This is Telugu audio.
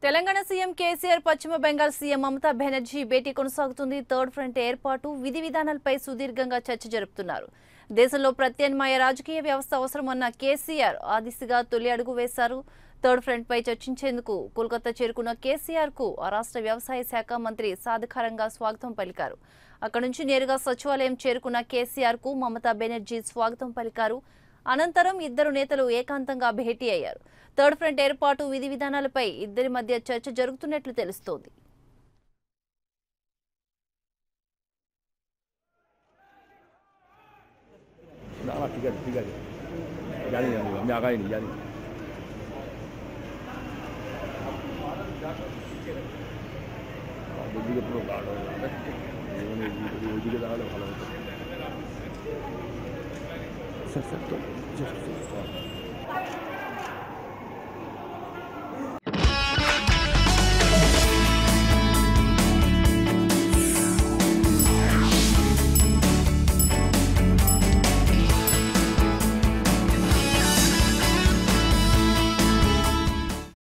తెలంగాణ సీఎం కేసీఆర్ పశ్చిమ బెంగాల్ సీఎం మమతా బెనర్జీ భేటీ కొనసాగుతుంది. థర్డ్ ఫ్రంట్ ఏర్పాటు విధి విధానాలపై సుదీర్ఘంగా చర్చ జరుపుతున్నారు. దేశంలో ప్రత్యామ్నాయ రాజకీయ వ్యవస్థ అవసరమన్న కేసీఆర్ ఆ దిశగా తొలి అడుగు వేశారు. థర్డ్ ఫ్రంట్ పై చర్చించేందుకు కోల్కతా చేరుకున్న కేసీఆర్ కు ఆ రాష్ట్ర వ్యవసాయ శాఖ మంత్రి సాధికారంగా స్వాగతం పలికారు. అక్కడి నుంచి నేరుగా సచివాలయం చేరుకున్న కేసీఆర్ కు మమతా బెనర్జీ స్వాగతం పలికారు. అనంతరం ఇద్దరు నేతలు ఏకాంతంగా భేటీ అయ్యారు. థర్డ్ ఫ్రంట్ ఏర్పాటు విధి విధానాలపై ఇద్దరి మధ్య చర్చ జరుగుతున్నట్లు తెలుస్తోంది. सर तो